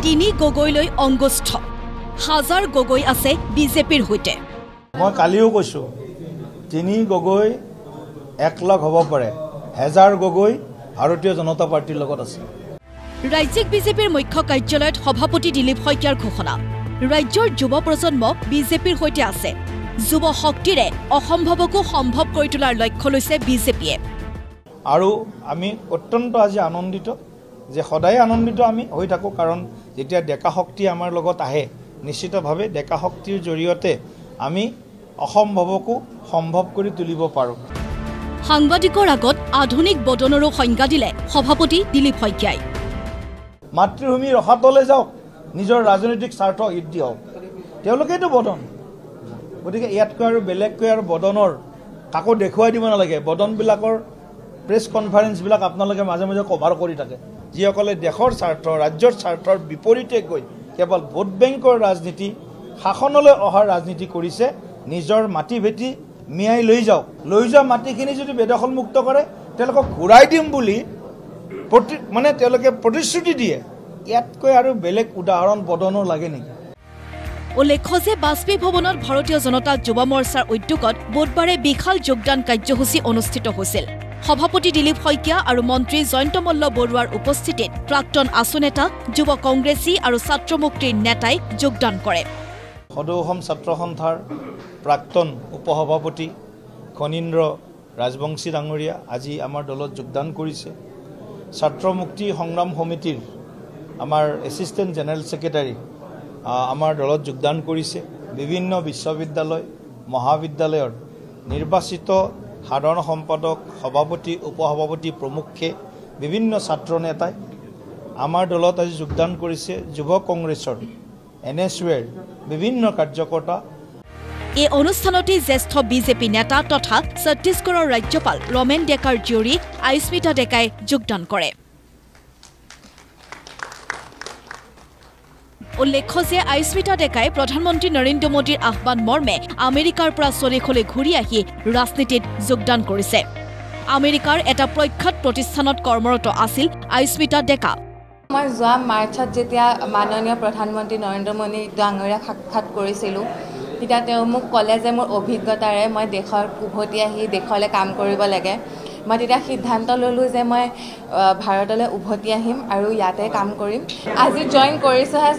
কিনি গগৈলৈ অংগুষ্ঠ হাজাৰ গগৈ আছে বিজেপিৰ হৈতে মই কালিও কৈছো তিনি গগৈ একলগ হ'ব পাৰে হাজাৰ গগৈ ভাৰতীয় জনতা পাৰ্টিৰ লগত আছে ৰাজ্যিক বিজেপিৰ মুখ্য কাৰ্যালয়ত সভাপতি দিলীপ শইকীয়াৰ ঘোষণা ৰাজ্যৰ যুৱ প্ৰজন্ম বিজেপিৰ হৈতে আছে যুৱ শক্তিৰে অসম্ভৱকো সম্ভৱ কৰি তোলাৰ লক্ষ্য লৈছে বিজেপিয়ে আৰু আমি অত্যন্ত আজি আনন্দিত যে সদায় আনন্দিত আমি হৈ থাকো কাৰণ যেতিয়া ডেকা শক্তি আমাৰ লগত আহে নিশ্চিতভাৱে ডেকা শক্তিৰ জৰিয়তে আমি অসম্ভৱকো সম্ভৱ কৰি তুলিব পাৰো সাংবাদিকৰ আগত আধুনিক বদনৰো সংজ্ঞা দিলে সভাপতি দিলীপ শইকীয়াই মাতৃভূমি ৰখাতলৈ যাওক নিজৰ ৰাজনৈতিক স্বাৰ্থ হিত দিয়ক তেওঁলোকেইটো বদন গতিকে ইয়াতকৈ আৰু বেলেগকৈ আৰু বদনৰ কাকো দেখুৱাই দিব নালাগে বদনবিলাকৰ প্ৰেছ কনফাৰেন্সবিলাক আপোনালোকে মাজে মাজে কভাৰ কৰি থাকে যিসকলে দেশৰ স্বাৰ্থ ৰাজ্যৰ স্বাৰ্থৰ বিপৰীতে গৈ কেৱল ভোট বেংকৰ ৰাজনীতি শাসনলৈ অহাৰ ৰাজনীতি কৰিছে নিজৰ মাটি ভেটি মিয়াই লৈ যোৱা মাটিখিনি যদি বেদখলমুক্ত কৰে তেওঁলোকক ঘূৰাই দিম বুলি মানে তেওঁলোকে প্ৰতিশ্ৰুতি দিয়ে ইয়াতকৈ আৰু বেলেগ উদাহৰণ বদনৰ লাগে নেকি উল্লেখ্য যে বাজপেয়ী ভৱনত ভাৰতীয় জনতা যুৱ মৰ্চাৰ উদ্যোগত বুধবাৰে বিশাল যোগদান কাৰ্যসূচী অনুষ্ঠিত হৈছিল সভাপতি দিলীপ শইকীয়া আৰু মন্ত্ৰী জয়ন্ত মল্ল বৰুৱাৰ উপস্থিতিত প্ৰাক্তন আছু নেতা যুৱ কংগ্ৰেছী আৰু ছাত্ৰ মুক্তিৰ নেতাই যোগদান কৰে সদৌ অসম ছাত্ৰ সন্থাৰ প্ৰাক্তন উপসভাপতি খনীন্দ্ৰ ৰাজবংশী ডাঙৰীয়া আজি আমাৰ দলত যোগদান কৰিছে ছাত্ৰ মুক্তি সংগ্ৰাম সমিতিৰ আমাৰ এছিষ্টেণ্ট জেনেৰেল ছেক্ৰেটাৰী আমাৰ দলত যোগদান কৰিছে বিভিন্ন বিশ্ববিদ্যালয় মহাবিদ্যালয়ৰ নিৰ্বাচিত সাধাৰণ সম্পাদক সভাপতি উপসভাপতি প্ৰমুখ্যে বিভিন্ন ছাত্ৰ নেতাই আমাৰ দলত আজি যোগদান কৰিছে যুৱ কংগ্ৰেছৰ NSUৰ বিভিন্ন কাৰ্যকৰ্তা এই অনুষ্ঠানতে জ্যেষ্ঠ বিজেপি নেতা তথা ছত্তীশগড়ৰ ৰাজ্যপাল ৰমেন ডেকাৰ জীয়ৰী আয়ুস্মিতা ডেকাই যোগদান কৰে উল্লেখ্য যে আয়ুস্মিতা ডেকাই প্ৰধানমন্ত্ৰী নৰেন্দ্ৰ মোদীৰ আহ্বান মৰ্মে আমেৰিকাৰ পৰা স্বদেশলৈ ঘূৰি আহি ৰাজনীতিত যোগদান কৰিছে আমেৰিকাৰ এটা প্ৰখ্যাত প্ৰতিষ্ঠানত কৰ্মৰত আছিল আয়ুস্মিতা ডেকা মই যোৱা মাৰ্চত যেতিয়া মাননীয় প্ৰধানমন্ত্ৰী নৰেন্দ্ৰ মোদী ডাঙৰীয়াক সাক্ষাৎ কৰিছিলোঁ তেতিয়া তেওঁ মোক ক'লে যে মোৰ অভিজ্ঞতাৰে মই দেশৰ উভতি আহি দেশলৈ কাম কৰিব লাগে মই তেতিয়া সিদ্ধান্ত ল'লোঁ যে মই ভাৰতলৈ উভতি আহিম আৰু ইয়াতে কাম কৰিম আজি জইন কৰিছোঁহে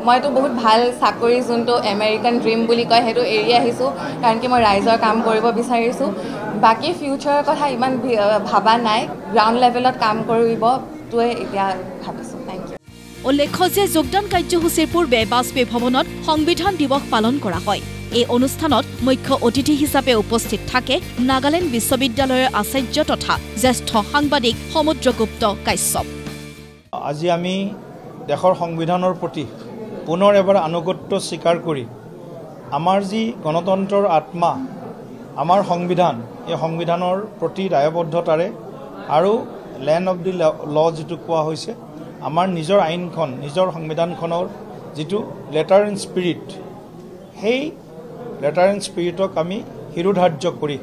মইতো বহুত ভাল চাকৰি যোনটো আমেৰিকান ড্ৰিম বুলি কয় সেইটো এৰি আহিছোঁ কাৰণ কি মই ৰাইজৰ কাম কৰিব বিচাৰিছোঁ বাকী ফিউচাৰৰ কথা ইমান ভাবা নাই গ্ৰাউণ্ড লেভেলত কাম কৰিবটোৱে এতিয়া ভাবিছোঁ থেংক ইউ উল্লেখ্য যে যোগদান কাৰ্যসূচীৰ পূৰ্বে বাজপেয়ী ভৱনত সংবিধান দিৱস পালন কৰা হয় এই অনুষ্ঠানত মুখ্য অতিথি হিচাপে উপস্থিত থাকে নাগালেণ্ড বিশ্ববিদ্যালয়ৰ আচাৰ্য তথা জ্যেষ্ঠ সাংবাদিক সমুদ্ৰগুপ্ত কাশ্যপ আজি আমি দেশৰ সংবিধানৰ প্ৰতি পুনৰ এবাৰ আনুগত্য স্বীকাৰ কৰি আমাৰ যি গণতন্ত্ৰৰ আত্মা আমাৰ সংবিধান এই সংবিধানৰ প্ৰতি দায়বদ্ধতাৰে আৰু লেণ্ড অফ দি ল যিটো কোৱা হৈছে আমাৰ নিজৰ আইনখন নিজৰ সংবিধানখনৰ যিটো লেটাৰ এণ্ড স্পিৰিট সেই লেটাৰ এণ্ড স্পিৰিটক আমি শিৰোধাৰ্য কৰি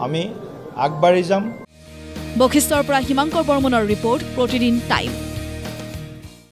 আমি আগবাঢ়ি যাম বশিষ্ঠৰ পৰা হিমাংকৰ বৰ্মনৰ ৰিপৰ্ট প্ৰতিদিন টাইম